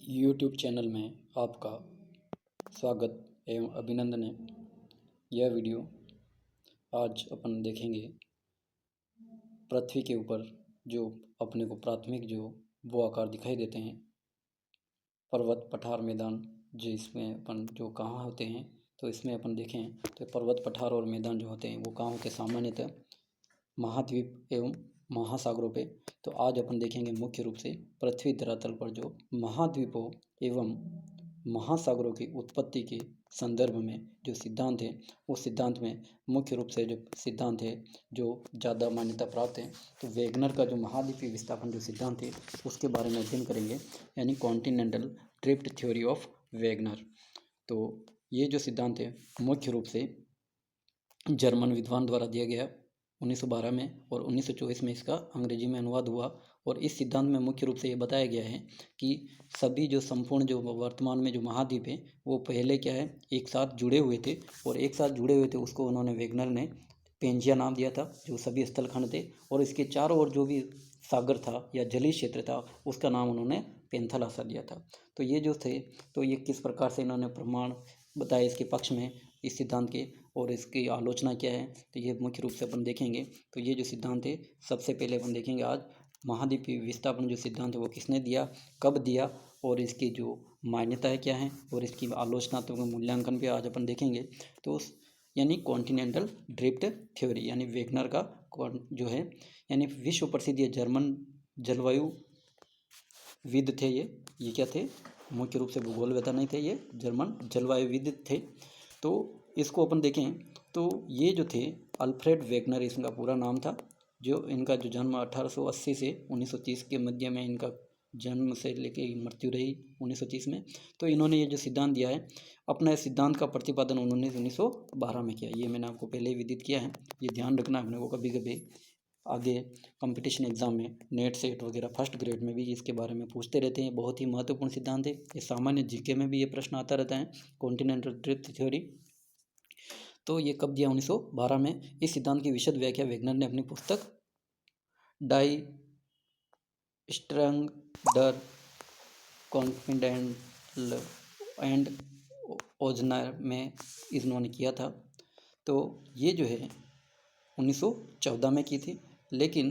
YouTube channel में आपका स्वागत एवं अभिनंदन है। यह वीडियो आज अपन देखेंगे पृथ्वी के ऊपर जो अपने को प्राथमिक जो वो आकार दिखाई देते हैं, पर्वत पठार मैदान, जो इसमें अपन जो कहाँ होते हैं, तो इसमें अपन देखें तो पर्वत पठार और मैदान जो होते हैं वो कहाँ होते हैं, सामान्यतः महाद्वीप एवं महासागरों पे। तो आज अपन देखेंगे मुख्य रूप से पृथ्वी धरातल पर जो महाद्वीपों एवं महासागरों की उत्पत्ति के संदर्भ में जो सिद्धांत है, उस सिद्धांत में मुख्य रूप से जो सिद्धांत है जो ज़्यादा मान्यता प्राप्त है, तो वेगनर का जो महाद्वीपीय विस्थापन जो सिद्धांत है उसके बारे में अध्ययन करेंगे, यानी continental drift theory of Wegener. तो ये जो सिद्धांत है मुख्य रूप से जर्मन विद्वान द्वारा दिया गया 1912 में, और 1924 में इसका अंग्रेजी में अनुवाद हुआ। और इस सिद्धांत में मुख्य रूप से ये बताया गया है कि सभी जो संपूर्ण जो वर्तमान में जो महाद्वीप है वो पहले क्या है, एक साथ जुड़े हुए थे, और एक साथ जुड़े हुए थे उसको उन्होंने वेगनर ने पेंजिया नाम दिया था, जो सभी स्थलखंड थे, और इसके चारों ओर जो भी सागर था या जलीय क्षेत्र था उसका नाम उन्होंने पेंथलासा दिया था। तो ये जो थे, तो ये किस प्रकार से इन्होंने प्रमाण बताए इसके पक्ष में इस सिद्धांत के, और इसकी आलोचना क्या है, तो ये मुख्य रूप से अपन देखेंगे। तो ये जो सिद्धांत है सबसे पहले अपन देखेंगे आज महाद्वीपीय विस्थापन जो सिद्धांत है वो किसने दिया, कब दिया, और इसकी जो मान्यताएं क्या हैं, और इसकी आलोचनात्मक मूल्यांकन भी आज अपन देखेंगे। तो यानी कॉन्टिनेंटल ड्रिफ्ट थ्योरी, यानी वेगनर का जो है, यानी विश्व प्रसिद्ध ये जर्मन जलवायु विद थे। ये क्या थे, मुख्य रूप से भूगोलवेत्ता नहीं थे, ये जर्मन जलवायुविद थे। तो इसको अपन देखें तो ये जो थे अल्फ्रेड वेगनर इसका पूरा नाम था। जो इनका जो जन्म 1880 से 1930 के मध्य में, इनका जन्म से लेके मृत्यु रही 1930 में। तो इन्होंने ये जो सिद्धांत दिया है, अपना इस सिद्धांत का प्रतिपादन उन्होंने 1912 में किया। ये मैंने आपको पहले ही विदित किया है, ये ध्यान रखना अपने को। कभी कभी आगे कंपटीशन एग्जाम में नेट सेट वगैरह फर्स्ट ग्रेड में भी इसके बारे में पूछते रहते हैं। बहुत ही महत्वपूर्ण सिद्धांत है, ये सामान्य जीके में भी ये प्रश्न आता रहता है, कॉन्टिनेंटल ड्रिफ्ट थ्योरी। तो ये कब दिया, 1912 में। इस सिद्धांत की विशद व्याख्या वेगनर ने अपनी पुस्तक डाई स्ट्रंगडर कॉन्फिडेंटल एंड ओजनर में इन्होंने किया था। तो ये जो है 1914 में की थी, लेकिन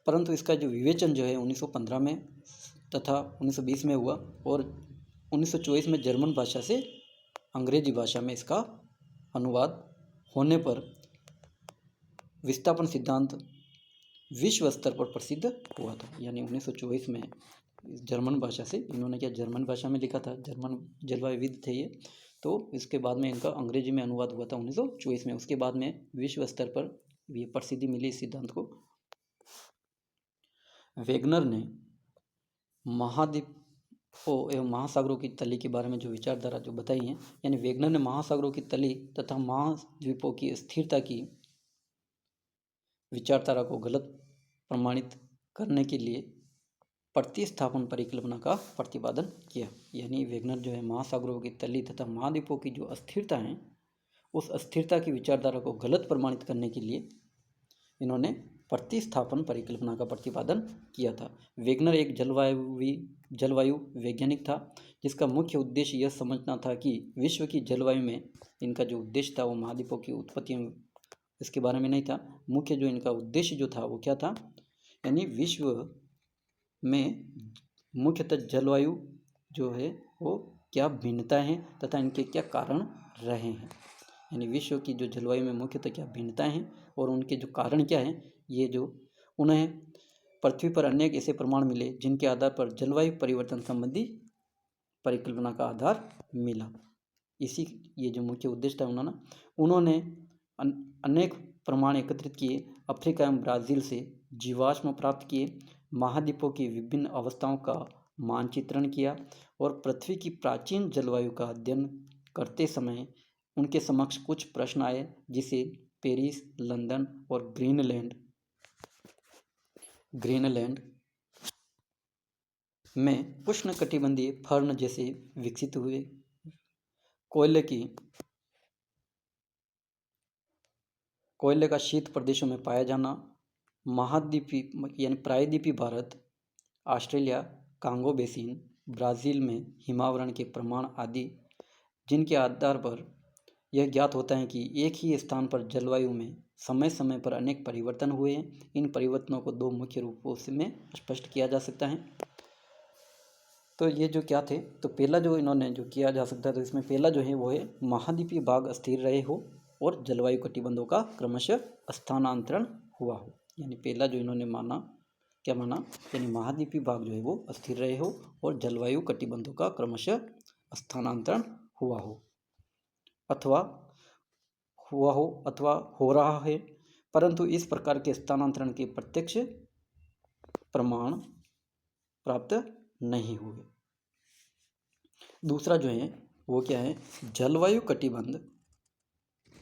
परंतु इसका जो विवेचन जो है 1915 में तथा 1920 में हुआ, और 1924 में जर्मन भाषा से अंग्रेजी भाषा में इसका अनुवाद होने पर विस्थापन सिद्धांत विश्व स्तर पर प्रसिद्ध हुआ था। यानी 1924 में जर्मन भाषा से इन्होंने क्या, जर्मन भाषा में लिखा था, जर्मन जलवायुविद थे ये। तो इसके बाद में इनका अंग्रेजी में अनुवाद हुआ था 1924 में। उसके बाद में विश्व स्तर पर ये प्रसिद्धि मिली इस सिद्धांत को। वेगनर ने महाद्वीपों एवं महासागरों की तली के बारे में जो विचारधारा जो बताई है, यानी वेगनर ने महासागरों की तली तथा महाद्वीपों की स्थिरता की विचारधारा को गलत प्रमाणित करने के लिए प्रतिस्थापन परिकल्पना का प्रतिपादन किया। यानी वेगनर जो है महासागरों की तली तथा महाद्वीपों की जो अस्थिरता है, उस अस्थिरता की विचारधारा को गलत प्रमाणित करने के लिए इन्होंने प्रतिस्थापन परिकल्पना का प्रतिपादन किया था। वेगनर एक जलवायु वैज्ञानिक था, जिसका मुख्य उद्देश्य यह समझना था कि विश्व की जलवायु में, इनका जो उद्देश्य था वो महाद्वीपों की उत्पत्ति इसके बारे में नहीं था। मुख्य जो इनका उद्देश्य जो था वो क्या था, यानी विश्व में मुख्यतः जलवायु जो है वो क्या भिन्नताएं हैं तथा इनके क्या कारण रहे हैं। यानी विश्व की जो जलवायु में मुख्यतः क्या भिन्नताएं हैं और उनके जो कारण क्या हैं, ये जो उन्हें पृथ्वी पर अनेक ऐसे प्रमाण मिले जिनके आधार पर जलवायु परिवर्तन संबंधी परिकल्पना का आधार मिला। इसी ये जो मुख्य उद्देश्य था, उन्होंने अनेक प्रमाण एकत्रित किए, अफ्रीका एवं ब्राज़ील से जीवाश्म प्राप्त किए, महाद्वीपों की विभिन्न अवस्थाओं का मानचित्रण किया, और पृथ्वी की प्राचीन जलवायु का अध्ययन करते समय उनके समक्ष कुछ प्रश्न आए, जिसे पेरिस, लंदन और ग्रीनलैंड में उष्णकटिबंधीय फर्न जैसे विकसित हुए, कोयले का शीत प्रदेशों में पाया जाना, महाद्वीपी यानी प्रायद्वीपीय Bharat, Australia, Congo basin, Brazil में हिमावरण के प्रमाण आदि, जिनके आधार पर यह ज्ञात होता है कि एक ही स्थान पर जलवायु में समय समय पर अनेक परिवर्तन हुए हैं। इन परिवर्तनों को दो मुख्य रूपों में स्पष्ट किया जा सकता है। तो ये जो क्या थे, तो पहला जो इन्होंने जो किया जा सकता है, तो इसमें पहला जो है वो है महाद्वीपीय भाग स्थिर रहे हो और जलवायु कटिबंधों का क्रमशः स्थानांतरण हुआ हो। यानी पहला जो इन्होंने माना, क्या माना, यानी महाद्वीपीय भाग जो है वो स्थिर रहे हो और जलवायु कटिबंधों का क्रमशः स्थानांतरण हुआ हो, अथवा हो रहा है, परंतु इस प्रकार के स्थानांतरण के प्रत्यक्ष प्रमाण प्राप्त नहीं हुए। दूसरा जो है वो क्या है, जलवायु कटिबंध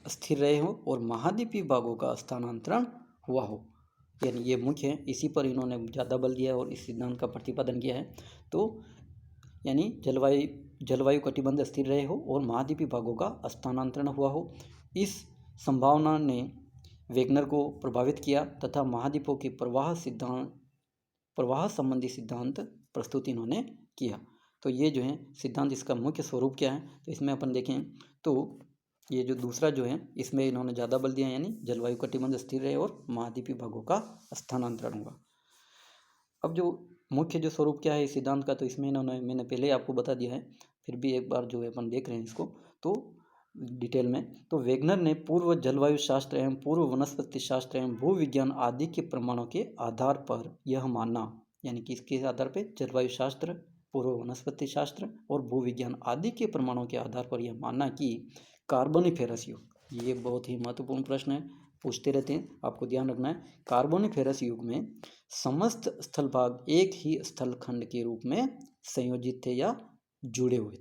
स्थिर रहे हो और महाद्वीपीय भागों का स्थानांतरण हुआ हो। यानी ये मुख्य है, इसी पर इन्होंने ज़्यादा बल दिया है और इस सिद्धांत का प्रतिपादन किया है। तो यानी जलवायु कटिबंध स्थिर रहे हो और महाद्वीपीय भागों का स्थानांतरण हुआ हो। इस संभावना ने वेगनर को प्रभावित किया तथा महाद्वीपों के प्रवाह संबंधी सिद्धांत प्रस्तुत इन्होंने किया। तो ये जो है सिद्धांत, इसका मुख्य स्वरूप क्या है, तो इसमें अपन देखें तो ये जो दूसरा जो है इसमें इन्होंने ज़्यादा बल दिया, यानी जलवायु कटिबंध स्थिर रहे और महाद्वीपीय भागों का स्थानांतरण हुआ। अब जो मुख्य जो स्वरूप क्या है इस सिद्धांत का, तो इसमें इन्होंने, मैंने पहले ही आपको बता दिया है, फिर भी एक बार जो है अपन देख रहे हैं इसको तो डिटेल में। तो वेगनर ने पूर्व जलवायु शास्त्र एवं पूर्व वनस्पति शास्त्र एवं भूविज्ञान आदि के प्रमाणों के आधार पर यह माना, यानी कि इसके आधार पर जलवायु शास्त्र, पूर्व वनस्पति शास्त्र और भूविज्ञान आदि के प्रमाणों के आधार पर यह माना कि कार्बोनिफेरस युग, ये बहुत ही महत्वपूर्ण प्रश्न है, पूछते रहते हैं, आपको ध्यान रखना है। कार्बोनिफेरस युग में समस्त स्थल भाग एक ही स्थल खंड के रूप में संयोजित थे या जुड़े हुए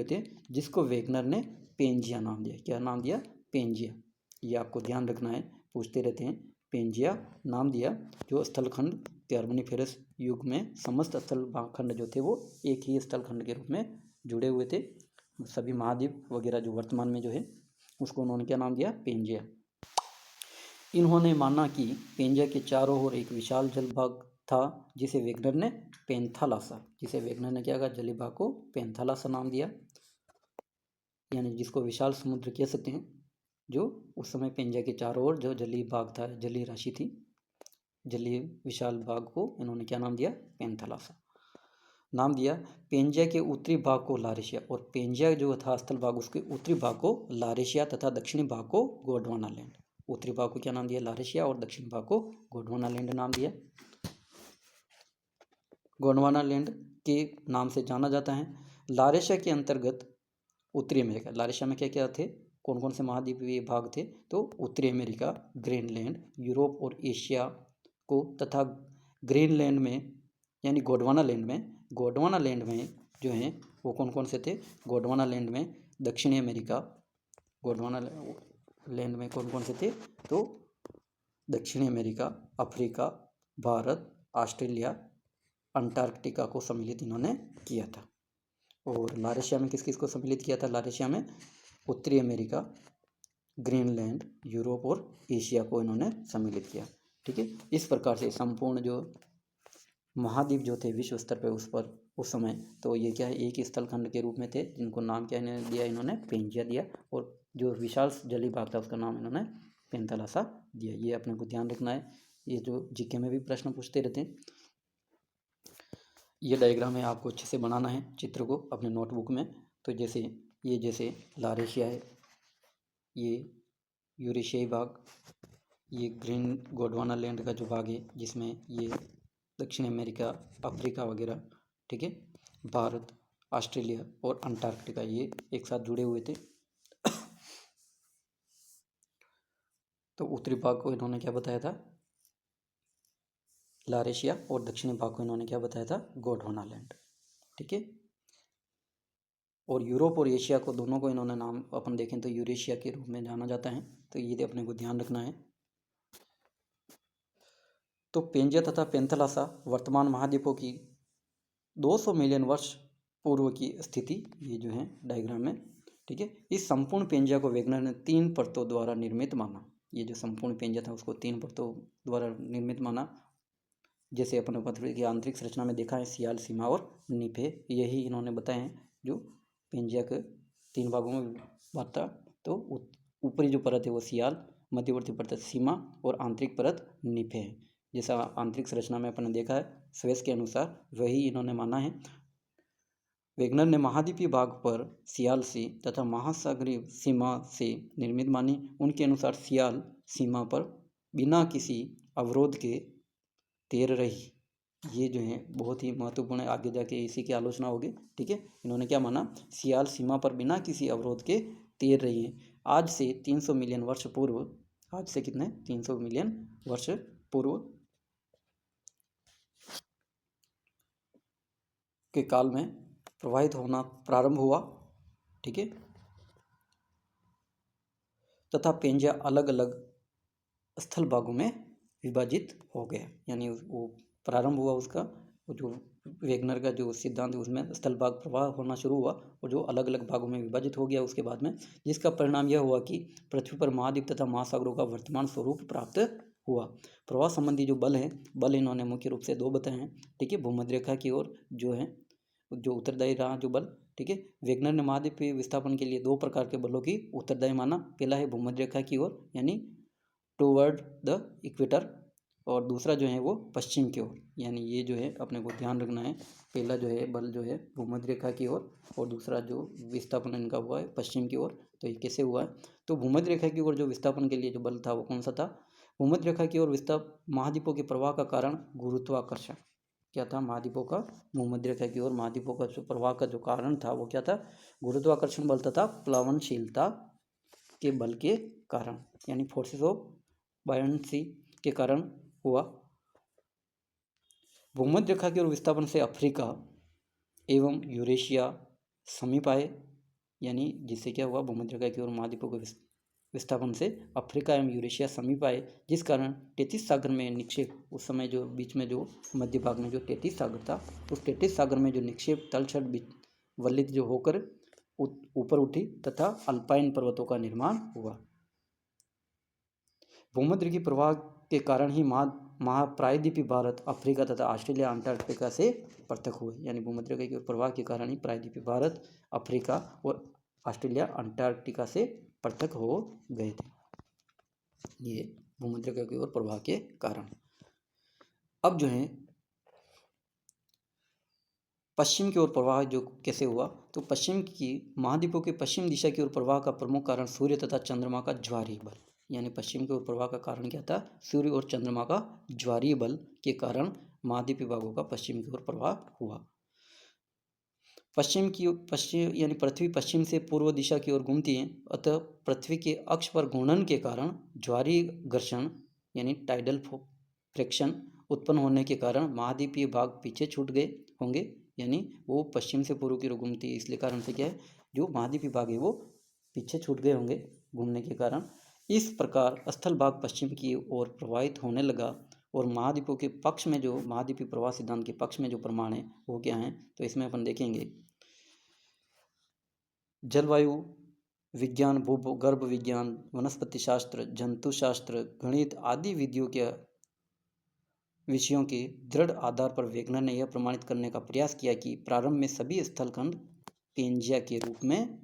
थे, जिसको वेगनर ने पेंजिया नाम दिया। क्या नाम दिया? पेंजिया। ये आपको ध्यान रखना है, पूछते रहते हैं, पेंजिया नाम दिया। जो स्थल खंड कार्बोनिफेरस युग में समस्त स्थल खंड जो थे वो एक ही स्थल खंड के रूप में जुड़े हुए थे। सभी महाद्वीप वगैरह जो वर्तमान में जो है उसको उन्होंने क्या नाम दिया? पेंजिया। इन्होंने माना कि पेंजिया के चारों ओर एक विशाल जल भाग था जिसे वेगनर ने पेंथालासा, क्या कहा? जलीय भाग को पेंथालासा नाम दिया, यानी जिसको विशाल समुद्र कह सकते हैं। जो उस समय पेंजिया के चारों ओर जो जलीय भाग था, जलीय राशि थी, जलीय विशाल भाग को इन्होंने क्या नाम दिया? पेंथालासा नाम दिया। पेंजिया के उत्तरी भाग को लारेशिया, और पेंजिया जो था स्थल भाग, उसके उत्तरी भाग को लारेशिया तथा दक्षिणी भाग को गोंडवाना लैंड। उत्तरी भाग को क्या नाम दिया? लारेशिया, और दक्षिणी भाग को गोंडवाना लैंड नाम दिया। गोंडवाना लैंड के नाम से जाना जाता है। लारेशिया के अंतर्गत उत्तरी अमेरिका, लारेशिया में क्या क्या थे, कौन कौन से महाद्वीपीय भाग थे? तो उत्तरी अमेरिका, ग्रीनलैंड, यूरोप और एशिया को, तथा ग्रीनलैंड में यानी गोंडवाना लैंड में जो हैं वो कौन कौन से थे? गोंडवाना लैंड में दक्षिणी अमेरिका, गोंडवाना लैंड में कौन कौन से थे? तो दक्षिणी America, Africa, Bharat, Australia, Antarctica को सम्मिलित इन्होंने किया था। और लारेशिया में किस किस को सम्मिलित किया था? लारेशिया में उत्तरी अमेरिका, ग्रीनलैंड, यूरोप और एशिया को इन्होंने सम्मिलित किया। ठीक है, इस प्रकार से संपूर्ण जो महाद्वीप जो थे विश्व स्तर पर उस समय, तो ये क्या है, एक ही स्थल खंड के रूप में थे, जिनको नाम क्या दिया? इन्होंने पेंजिया दिया। और जो विशाल जलीय भाग था उसका नाम इन्होंने पेंथालासा दिया। ये अपने को ध्यान रखना है, ये जो जीके में भी प्रश्न पूछते रहते हैं। ये डायग्राम है, आपको अच्छे से बनाना है चित्र को अपने नोटबुक में। तो जैसे लारेशिया है, ये यूरेशियाई भाग, ये ग्रीन गोंडवाना लैंड का जो भाग है जिसमें ये दक्षिण अमेरिका, अफ्रीका वगैरह, ठीक है, भारत, ऑस्ट्रेलिया और अंटार्कटिका, ये एक साथ जुड़े हुए थे। तो उत्तरी भाग को इन्होंने क्या बताया था? लारेशिया, और दक्षिणी भाग को इन्होंने क्या बताया था? गोंडवाना लैंड। ठीक है, और यूरोप और एशिया को, दोनों को इन्होंने नाम अपन देखें तो यूरेशिया के रूप में जाना जाता है। तो ये अपने को ध्यान रखना है। तो पेंजिया तथा पेंथालासा वर्तमान महाद्वीपों की 200 मिलियन वर्ष पूर्व की स्थिति, ये जो है डायग्राम में। ठीक है, इस संपूर्ण पेंजिया को वेगनर ने 3 परतों द्वारा निर्मित माना। ये जो संपूर्ण पेंजिया था उसको 3 परतों द्वारा निर्मित माना, जैसे अपने पृथ्वी की आंतरिक संरचना में देखा है सियाल, सीमा और निफे, यही इन्होंने बताए हैं जो पेंजिया के 3 भागों में बांटा। तो ऊपरी जो परत है वो सियाल, मध्यवर्ती परत सीमा और आंतरिक परत निफे है। जैसा आंतरिक संरचना में अपन ने देखा है स्वेस के अनुसार, वही इन्होंने माना है। वेगनर ने महाद्वीपीय भाग पर सियाल से तथा महासागरीय सीमा से निर्मित मानी। उनके अनुसार सियाल सीमा पर बिना किसी अवरोध के तैर रही। ये जो है बहुत ही महत्वपूर्ण है, आगे जाके इसी की आलोचना होगी। ठीक है, इन्होंने क्या माना, सियाल सीमा पर बिना किसी अवरोध के तैर रही है। आज से 300 मिलियन वर्ष पूर्व, आज से कितने 300 मिलियन वर्ष पूर्व के काल में प्रवाहित होना प्रारंभ हुआ। ठीक है, तथा पेंजिया अलग अलग स्थल भागों में विभाजित हो गया। यानी वो प्रारंभ हुआ उसका, वो जो वेगनर का जो सिद्धांत उसमें स्थल भाग प्रवाह होना शुरू हुआ और जो अलग अलग भागों में विभाजित हो गया उसके बाद में, जिसका परिणाम यह हुआ कि पृथ्वी पर महाद्वीप तथा महासागरों का वर्तमान स्वरूप प्राप्त हुआ। प्रवाह संबंधी जो बल हैं, बल इन्होंने मुख्य रूप से 2 बताए हैं। ठीक है, भूमध्य रेखा की ओर जो है जो उत्तरदायी रहा जो बल। ठीक है, वेगनर ने महाद्वीपीय विस्थापन के लिए 2 प्रकार के बलों की उत्तरदायी माना। पहला है भूमध्य रेखा की ओर यानी टूवर्ड द इक्वेटर, और दूसरा जो है वो पश्चिम की ओर। यानी ये जो है अपने को ध्यान रखना है, पहला जो है बल जो है भूमध्य रेखा की ओर और दूसरा जो विस्थापन इनका हुआ है पश्चिम की ओर। तो ये कैसे हुआ है, तो भूमध्य रेखा की ओर जो विस्थापन के लिए जो बल था वो कौन सा था, भूमध्य रेखा की ओर विस्थाप महाद्वीपों के प्रवाह का कारण गुरुत्वाकर्षण क्या था, महाद्वीपों का भूमध्य रेखा की ओर महाद्वीपों का जो प्रवाह का जो कारण था वो क्या था, गुरुत्वाकर्षण बल तथा प्लवनशीलता के बल के कारण, यानी फोर्सेस ऑफ बायन्सी के कारण हुआ। भूमध्य रेखा की ओर विस्थापन से अफ्रीका एवं यूरेशिया समीप आए, यानी जिससे क्या हुआ, भूमध्य रेखा की ओर महाद्वीपों के विस्थापन से अफ्रीका एवं यूरेशिया समीप आए, जिस कारण टेथिस सागर में निक्षेप, उस समय जो बीच में जो मध्य भाग में जो टेथिस सागर था, उस टेथिस सागर में जो निक्षेप तलछट वल्लित जो होकर ऊपर उठी तथा अल्पाइन पर्वतों का निर्माण हुआ। भूमध्य की प्रवाह के कारण ही प्रायद्वीपीय भारत, अफ्रीका तथा ऑस्ट्रेलिया अंटार्कटिका से पृथक हुए। यानी भूमध्य रेखा के प्रवाह के कारण ही प्रायद्वीपीय भारत, अफ्रीका और ऑस्ट्रेलिया अंटार्कटिका से पृथक हो गए थे, ये भूमध्य रेखा की ओर प्रवाह के कारण। अब जो है पश्चिम की ओर प्रवाह जो कैसे हुआ, तो पश्चिम की महाद्वीपों के पश्चिम दिशा की ओर प्रवाह का प्रमुख कारण सूर्य तथा चंद्रमा का ज्वारीय बल। यानी पश्चिम की ओर प्रवाह का कारण क्या था, सूर्य और चंद्रमा का ज्वारीय बल के कारण महाद्वीपीय भागों का पश्चिम की ओर प्रवाह हुआ। यानी पृथ्वी पश्चिम से पूर्व दिशा की ओर घूमती है, अतः पृथ्वी के अक्ष पर घूर्णन के कारण ज्वारीय घर्षण यानी टाइडल फ्रिक्शन उत्पन्न होने के कारण महाद्वीपीय भाग पीछे छूट गए होंगे। यानी वो पश्चिम से पूर्व की ओर घूमती है, इसलिए कारण से क्या है, जो महाद्वीपीय भाग है वो पीछे छूट गए होंगे घूमने के कारण। इस प्रकार स्थल भाग पश्चिम की ओर प्रवाहित होने लगा और महाद्वीपों के पक्ष में जो महाद्वीपीय प्रवाह सिद्धांत के पक्ष में जो प्रमाण है वो क्या है, तो इसमें अपन देखेंगे जलवायु विज्ञान, भूगर्भ विज्ञान, वनस्पति शास्त्र, जंतु शास्त्र, गणित आदि विषयों के दृढ़ आधार पर वेगनर ने यह प्रमाणित करने का प्रयास किया कि प्रारंभ में सभी स्थलखंड पेंजिया के रूप में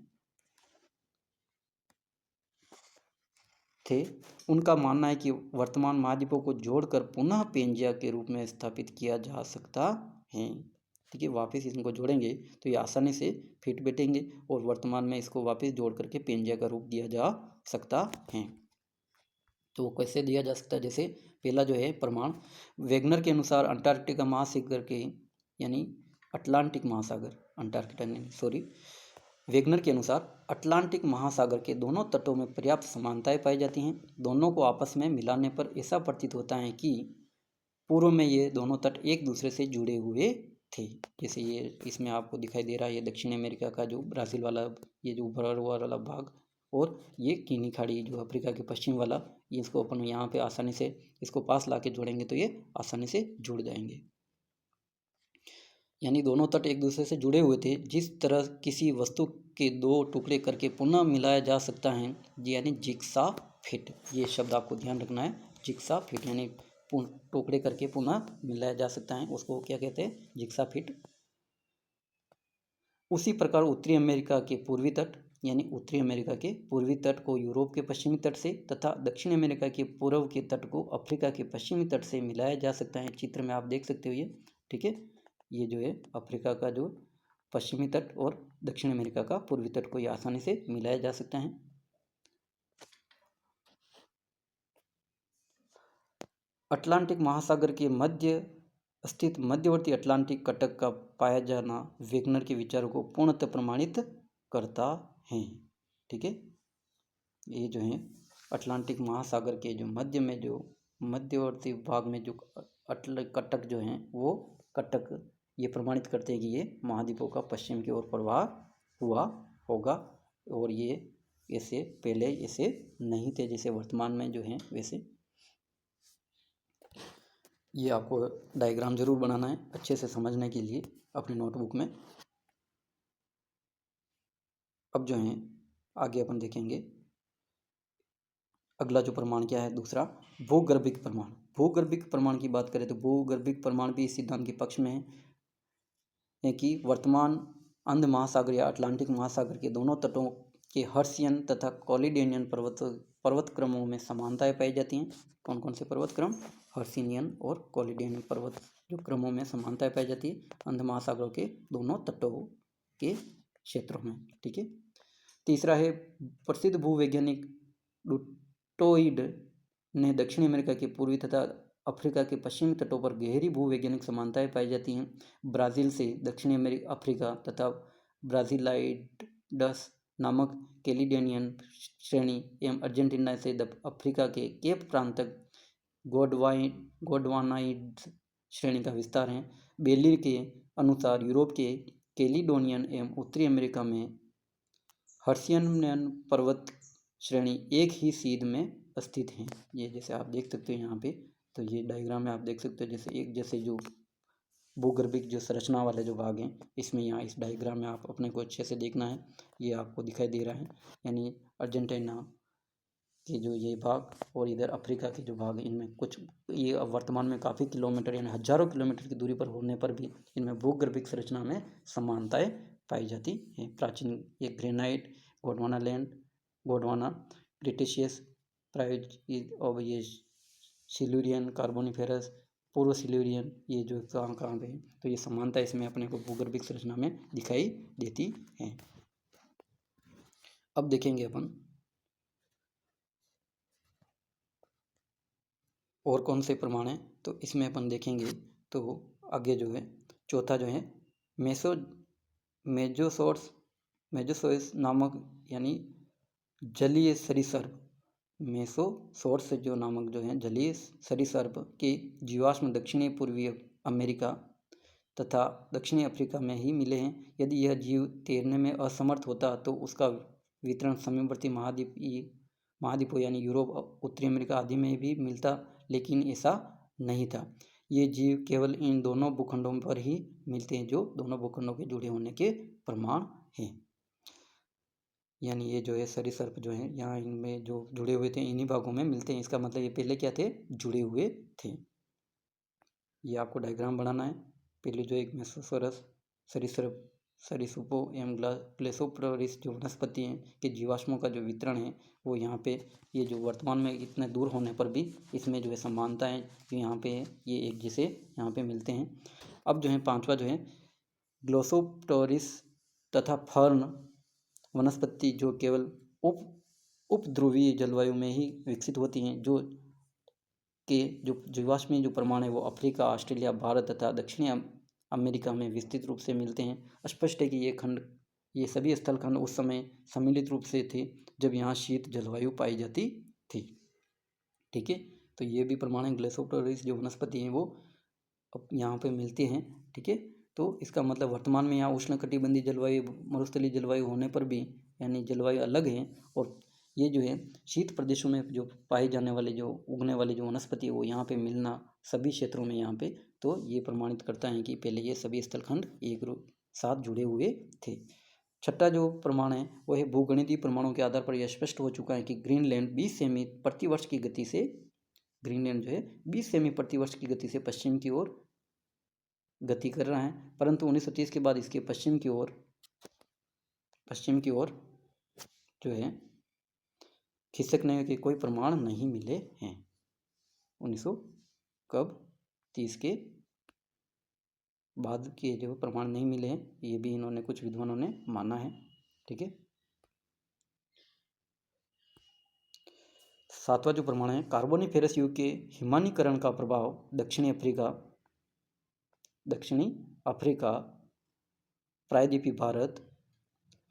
थे। उनका मानना है कि वर्तमान महाद्वीपों को जोड़कर पुनः पेंजिया के रूप में स्थापित किया जा सकता है। ठीक है, वापस इनको जोड़ेंगे तो ये आसानी से फिट बैठेंगे और वर्तमान में इसको वापस जोड़ करके पेंजिया का रूप दिया जा सकता है। तो वो कैसे दिया जा सकता है, जैसे पहला जो है प्रमाण, वेगनर के अनुसार अंटार्कटिका महासागर के यानी अटलांटिक महासागर, अंटार्कटिका नहीं सॉरी, वेगनर के अनुसार अटलांटिक महासागर के दोनों तटों में पर्याप्त समानताएं पाई जाती हैं। दोनों को आपस में मिलाने पर ऐसा प्रतीत होता है कि पूर्व में ये दोनों तट एक दूसरे से जुड़े हुए थे। जैसे ये इसमें आपको दिखाई दे रहा है, ये दक्षिण अमेरिका का जो ब्राज़ील वाला ये जो उभरा हुआ वाला भाग, और ये कीनी खाड़ी जो अफ्रीका के पश्चिम वाला, ये इसको अपन यहाँ पे आसानी से इसको पास ला के जोड़ेंगे तो ये आसानी से जुड़ जाएंगे। यानी दोनों तट एक दूसरे से जुड़े हुए थे। जिस तरह किसी वस्तु के 2 टुकड़े करके पुनः मिलाया जा सकता है, यानी जिग्सा फिट, ये शब्द आपको ध्यान रखना है, जिग्सा फिट। यानी टुकड़े करके पुनः मिलाया जा सकता है, उसको क्या कहते हैं, जिग्सा फिट। उसी प्रकार उत्तरी अमेरिका के पूर्वी तट, यानी उत्तरी अमेरिका के पूर्वी तट को यूरोप के पश्चिमी तट से तथा दक्षिण अमेरिका के पूर्व के तट को अफ्रीका के पश्चिमी तट से मिलाया जा सकता है। चित्र में आप देख सकते हो ये, ठीक है। ये जो है अफ्रीका का जो पश्चिमी तट और दक्षिण अमेरिका का पूर्वी तट को ये आसानी से मिलाया जा सकता है। अटलांटिक महासागर के मध्य स्थित मध्यवर्ती अटलांटिक कटक का पाया जाना वेगनर के विचारों को पूर्णतः प्रमाणित करता है, ठीक है। ये जो है अटलांटिक महासागर के जो मध्य में जो मध्यवर्ती भाग में जो कटक जो है वो कटक ये प्रमाणित करते हैं कि ये महाद्वीपों का पश्चिम की ओर प्रवाह हुआ होगा, और ये ऐसे पहले ऐसे नहीं थे जैसे वर्तमान में जो है वैसे। ये आपको डायग्राम जरूर बनाना है अच्छे से समझने के लिए अपनी नोटबुक में। अब जो है आगे अपन देखेंगे अगला जो प्रमाण क्या है, दूसरा भूगर्भिक प्रमाण। भूगर्भिक प्रमाण की बात करें तो भूगर्भिक प्रमाण भी इस सिद्धांत के पक्ष में है कि वर्तमान अंध महासागर या अटलांटिक महासागर के दोनों तटों के हर्सियन तथा कॉलिडेनियन पर्वत क्रमों में समानताएं पाई जाती हैं। कौन कौन से पर्वत क्रम, हर्सिनियन और कॉलिडेनियन पर्वत जो क्रमों में समानताएं पाई जाती है अंध महासागरों के दोनों तटों के क्षेत्रों में, ठीक है। तीसरा है प्रसिद्ध भूवैज्ञानिक डुटोइड ने दक्षिण अमेरिका के पूर्वी तथा अफ्रीका के पश्चिमी तटों पर गहरी भूवैज्ञानिक समानताएं पाई जाती हैं। ब्राज़ील से दक्षिणी अफ्रीका तथा ब्राज़िलाइड्स नामक कैलिडेनियन श्रेणी एवं अर्जेंटीना से अफ्रीका के केप प्रांत तक गोंडवानाइड्स श्रेणी का विस्तार है। बेलिर के अनुसार यूरोप के कैलिडोनियन एवं उत्तरी अमेरिका में हर्सियन पर्वत श्रेणी एक ही सीध में स्थित हैं। ये जैसे आप देख सकते हो यहाँ पे, तो ये डायग्राम में आप देख सकते हो जैसे एक जैसे जो भूगर्भिक जो संरचना वाले जो भाग हैं इसमें यहाँ इस डायग्राम में आप अपने को अच्छे से देखना है। ये आपको दिखाई दे रहा है, यानी अर्जेंटीना के जो ये भाग और इधर अफ्रीका के जो भाग हैं इनमें कुछ ये वर्तमान में काफ़ी किलोमीटर यानी हजारों किलोमीटर की दूरी पर होने पर भी इनमें भूगर्भिक संरचना में समानताएं पाई जाती हैं। प्राचीन ये granite, Gondwana land, Gondwana Cretaceous प्राइज और ये सिल्यूरियन, कार्बोनिफेरस, पूर्व सिल्यूरियन, ये जो कहाँ कहाँ पे है, तो ये समानता इसमें अपने को भूगर्भिक संरचना में दिखाई देती है। अब देखेंगे अपन और कौन से प्रमाण हैं, तो इसमें अपन देखेंगे तो आगे जो है चौथा जो है मेजोसोर्स नामक यानी जलीय सरीसृप, मेसोसोर्स जो नामक जो है जलीय सरीसृप के जीवाश्म दक्षिणी पूर्वी अमेरिका तथा दक्षिणी अफ्रीका में ही मिले हैं। यदि यह जीव तैरने में असमर्थ होता तो उसका वितरण समीपवर्ती महाद्वीपों यानी यूरोप, उत्तरी अमेरिका आदि में भी मिलता, लेकिन ऐसा नहीं था। ये जीव केवल इन दोनों भूखंडों पर ही मिलते हैं जो दोनों भूखंडों के जुड़े होने के प्रमाण हैं। यानी ये जो है सरीसृप जो है यहाँ इनमें जो जुड़े हुए थे इन्हीं भागों में मिलते हैं। इसका मतलब ये पहले क्या थे, जुड़े हुए थे। ये आपको डायग्राम बनाना है। पहले जो एक मेसोसोरस सरीसृपों एवं ग्लेसोप्टेरिस जो वनस्पति हैं के जीवाश्मों का जो वितरण है वो यहाँ पे ये जो वर्तमान में इतने दूर होने पर भी इसमें जो है समानताएं जो यहाँ पे है ये एक जैसे यहाँ पे मिलते हैं। अब जो है पांचवा जो है ग्लेसोप्टेरिस तथा फर्न वनस्पति जो केवल उपध्रुवीय जलवायु में ही विकसित होती हैं, जो के जो जीवाश्मीय जो प्रमाण है वो अफ्रीका, ऑस्ट्रेलिया, भारत तथा दक्षिणी अमेरिका में विस्तृत रूप से मिलते हैं। स्पष्ट है कि ये सभी स्थल खंड उस समय सम्मिलित रूप से थे जब यहाँ शीत जलवायु पाई जाती थी, ठीक है। तो ये भी प्रमाण है, ग्लेसोप्टेरिस जो वनस्पति हैं वो अब यहाँ पे मिलते हैं, ठीक है। तो इसका मतलब वर्तमान में यहाँ उष्णकटिबंधीय जलवायु, मरुस्थलीय जलवायु होने पर भी यानी जलवायु अलग है, और ये जो है शीत प्रदेशों में जो पाए जाने वाले जो उगने वाले जो वनस्पति है वो यहाँ पे मिलना सभी क्षेत्रों में यहाँ पे, तो ये प्रमाणित करता है कि पहले ये सभी स्थलखंड एक साथ जुड़े हुए थे। छठा जो प्रमाण है वो है भूगणितीय प्रमाणों के आधार पर यह स्पष्ट हो चुका है कि ग्रीनलैंड 20 सेमी प्रति वर्ष की गति से ग्रीनलैंड जो है 20 सेमी प्रति वर्ष की गति से पश्चिम की ओर गति कर रहा है, परंतु 1930 के बाद इसके पश्चिम की ओर जो है खिसकने के कोई प्रमाण नहीं मिले हैं। 1930 के बाद के जो प्रमाण नहीं मिले हैं, ये भी इन्होंने कुछ विद्वानों ने माना है। ठीक है, सातवां जो प्रमाण है, कार्बोनिफेरस युग के हिमानीकरण का प्रभाव दक्षिणी अफ्रीका, प्रायद्वीपीय भारत,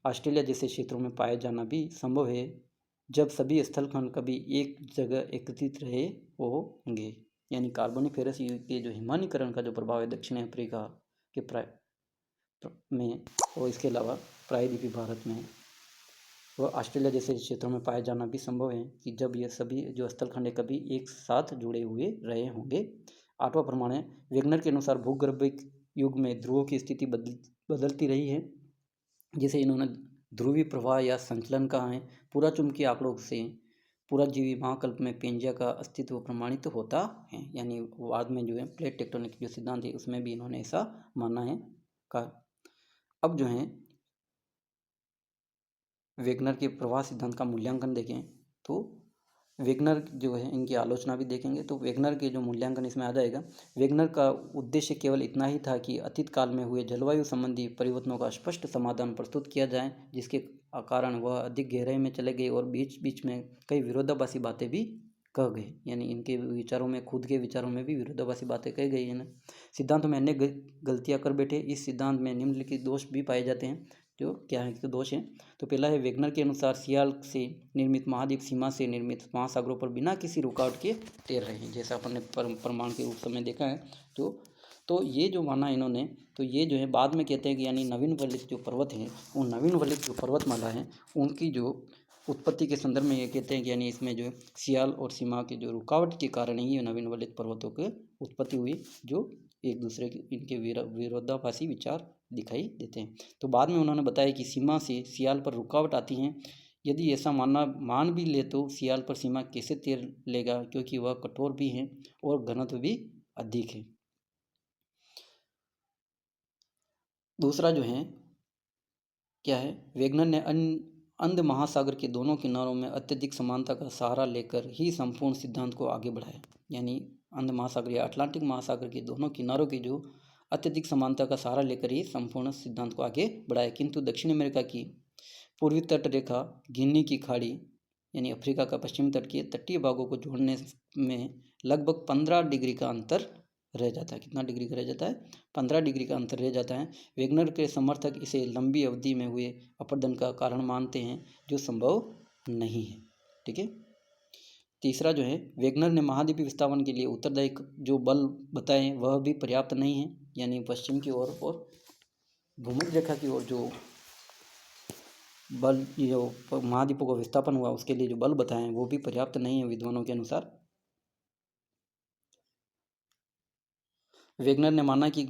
ऑस्ट्रेलिया जैसे क्षेत्रों में पाया जाना भी संभव है, जब सभी स्थलखंड कभी एक जगह एकत्रित रहे होंगे। यानी कार्बोनिफेरस युग के जो हिमानीकरण का जो प्रभाव है दक्षिणी अफ्रीका के में और इसके अलावा प्रायद्वीपीय भारत में और ऑस्ट्रेलिया जैसे क्षेत्रों में पाया जाना भी संभव है कि जब ये सभी जो स्थलखंड कभी एक साथ जुड़े हुए रहे होंगे। आठवां प्रमाण है, वेगनर के अनुसार भूगर्भिक युग में ध्रुवों की स्थिति बदलती रही है, जिसे इन्होंने ध्रुवीय प्रवाह या संचलन कहा है। पूरा चुंबकीय आंकड़ों से पुराजीवी महाकल्प में पेंजिया का अस्तित्व प्रमाणित होता है। यानी बाद में जो है प्लेट टेक्टोनिक जो सिद्धांत है उसमें भी इन्होंने ऐसा माना है का। अब जो है वेगनर के प्रवाह सिद्धांत का मूल्यांकन देखें तो वेगनर जो है इनकी आलोचना भी देखेंगे तो वेगनर के जो मूल्यांकन इसमें आ जाएगा। वेगनर का उद्देश्य केवल इतना ही था कि अतीत काल में हुए जलवायु संबंधी परिवर्तनों का स्पष्ट समाधान प्रस्तुत किया जाए, जिसके कारण वह अधिक गहराई में चले गए और बीच बीच में कई विरोधाभासी बातें भी कह गए। यानी इनके विचारों में, खुद के विचारों में भी विरोधाभासी बातें कही गई हैं। सिद्धांत में अन्य गलतियाँ कर बैठे। इस सिद्धांत में निम्नलिखित दोष भी पाए जाते हैं। जो क्या है तो दोष हैं। तो पहला है, वेगनर के अनुसार सियाल से निर्मित महाद्वीप सीमा से निर्मित महासागरों पर बिना किसी रुकावट के तैर रहे हैं, जैसा अपन ने प्रमाण के रूप में देखा है। तो ये जो माना इन्होंने, तो ये जो है बाद में कहते हैं कि यानी नवीन वलित जो पर्वत हैं, वो नवीन वलित जो पर्वतमाला है उनकी जो उत्पत्ति के संदर्भ में ये कहते हैं कि यानी इसमें जो सियाल और सीमा के जो रुकावट के कारण ही ये नवीन वलित पर्वतों की उत्पत्ति हुई, जो एक दूसरे के इनके विरोधाभासी विचार दिखाई देते हैं। तो बाद में उन्होंने बताया कि सीमा से सियाल पर रुकावट आती हैं। यदि ऐसा मान भी ले तो सियाल पर सीमा कैसे तैर लेगा, क्योंकि वह कठोर भी है और घनत्व भी अधिक है। दूसरा जो है क्या है, वेगनर ने अंध महासागर के दोनों किनारों में अत्यधिक समानता का सहारा लेकर ही संपूर्ण सिद्धांत को आगे बढ़ाया। यानी अंध महासागर या अटलांटिक महासागर के दोनों किनारों की जो अत्यधिक समानता का सहारा लेकर ही संपूर्ण सिद्धांत को आगे बढ़ाया, किंतु दक्षिण अमेरिका की पूर्वी तट रेखा, गिनी की खाड़ी यानी अफ्रीका का पश्चिमी तट के तटीय भागों को जोड़ने में लगभग 15 डिग्री का अंतर रह जाता है। कितना डिग्री का रह जाता है? 15 डिग्री का अंतर रह जाता है। वेगनर के समर्थक इसे लंबी अवधि में हुए अपरदन का कारण मानते हैं, जो संभव नहीं है। ठीक है। तीसरा जो है, वेगनर ने महाद्वीपीय विस्थापन के लिए उत्तरदायी जो बल बताए वह भी पर्याप्त नहीं है। यानी पश्चिम की ओर और भूमध्य रेखा की ओर जो बल, जो महाद्वीपों का विस्थापन हुआ उसके लिए जो बल बताए हैं वो भी पर्याप्त नहीं है विद्वानों के अनुसार। वेगनर ने माना कि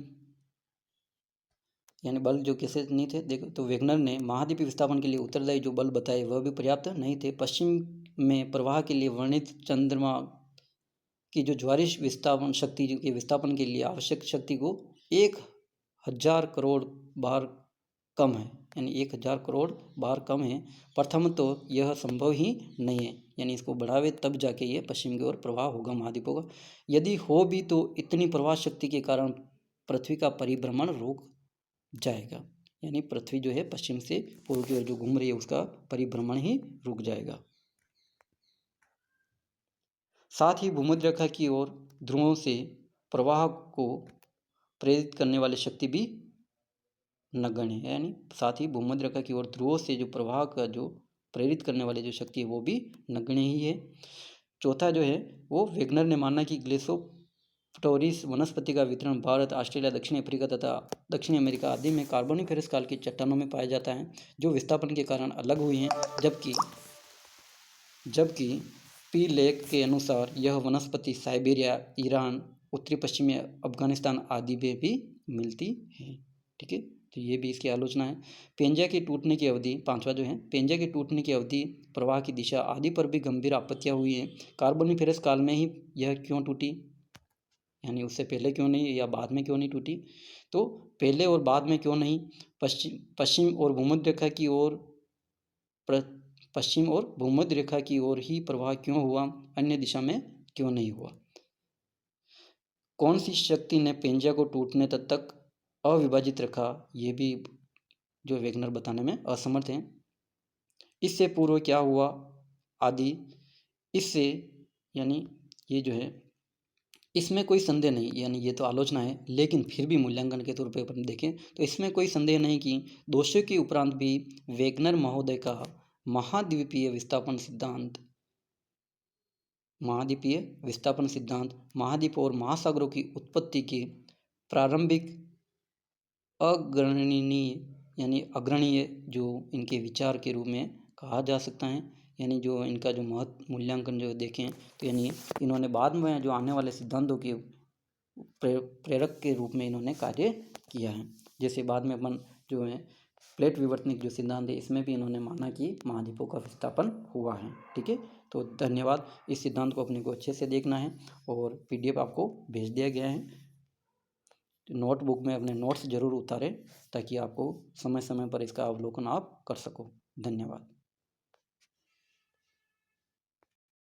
यानी बल जो कैसे नहीं थे, देखो तो वेगनर ने महाद्वीपीय विस्थापन के लिए उत्तरदायी जो बल बताए वह भी पर्याप्त नहीं थे। पश्चिम में प्रवाह के लिए वर्णित चंद्रमा की जो ज्वारिश विस्थापन शक्ति के विस्थापन के लिए आवश्यक शक्ति को 1000 करोड़ बार कम है। यानी 1000 करोड़ बार कम है। प्रथम तो यह संभव ही नहीं है। यानी इसको बढ़ावे तब जाके ये पश्चिम की ओर प्रवाह होगा महाद्वीपों का। यदि हो भी तो इतनी प्रवाह शक्ति के कारण पृथ्वी का परिभ्रमण रुक जाएगा। यानी पृथ्वी जो है पश्चिम से पूर्व की ओर जो घूम रही है उसका परिभ्रमण ही रुक जाएगा। साथ ही भूमध्य रेखा की ओर ध्रुवों से प्रवाह को प्रेरित करने वाली शक्ति भी नगण्य है। यानी साथ ही भूमध्य रेखा की ओर ध्रुवों से जो प्रवाह का जो प्रेरित करने वाली जो शक्ति है वो भी नगण्य ही है। चौथा जो है वो वेगनर ने माना कि ग्लेसोप्टोरिस वनस्पति का वितरण भारत, ऑस्ट्रेलिया, दक्षिण अफ्रीका तथा दक्षिण अमेरिका आदि में कार्बोनिफेरस काल की चट्टानों में पाया जाता है, जो विस्थापन के कारण अलग हुई हैं। जबकि पी लेक के अनुसार यह वनस्पति साइबेरिया, ईरान, उत्तरी पश्चिमी अफगानिस्तान आदि में भी मिलती है। ठीक है। तो ये भी इसकी आलोचना है। पेंजा की टूटने की अवधि, पांचवा जो है, पेंजा की टूटने की अवधि, प्रवाह की दिशा आदि पर भी गंभीर आपत्तियां हुई हैं। कार्बोनिफेरस काल में ही यह क्यों टूटी, यानी उससे पहले क्यों नहीं या बाद में क्यों नहीं टूटी? तो पहले और बाद में क्यों नहीं? पश्चिम और भूमध्य रेखा की ओर पश्चिम और भूमध्य रेखा की ओर ही प्रवाह क्यों हुआ, अन्य दिशा में क्यों नहीं हुआ? कौन सी शक्ति ने पेंजा को टूटने तक अविभाजित रखा, ये भी जो वेगनर बताने में असमर्थ हैं। इससे पूर्व क्या हुआ आदि, इससे यानी ये जो है, इसमें कोई संदेह नहीं, यानी ये तो आलोचना है, लेकिन फिर भी मूल्यांकन के तौर पे अपन देखें तो इसमें कोई संदेह नहीं कि दोषों के उपरांत भी वेगनर महोदय का महाद्वीपीय विस्थापन सिद्धांत महाद्वीप और महासागरों की उत्पत्ति के प्रारंभिक अग्रणीय यानी अग्रणीय जो इनके विचार के रूप में कहा जा सकता है। यानी जो इनका जो मूल्यांकन जो देखें तो यानी इन्होंने बाद में जो आने वाले सिद्धांतों के प्रेरक के रूप में इन्होंने कार्य किया है। जैसे बाद में अपन जो है प्लेट विवर्तनिक जो सिद्धांत है, इसमें भी इन्होंने माना कि महाद्वीपों का विस्थापन हुआ है। ठीक है, तो धन्यवाद। इस सिद्धांत को अपने को अच्छे से देखना है और PDF आपको भेज दिया गया है। नोटबुक में अपने नोट्स जरूर उतारें ताकि आपको समय समय पर इसका अवलोकन आप कर सको। धन्यवाद।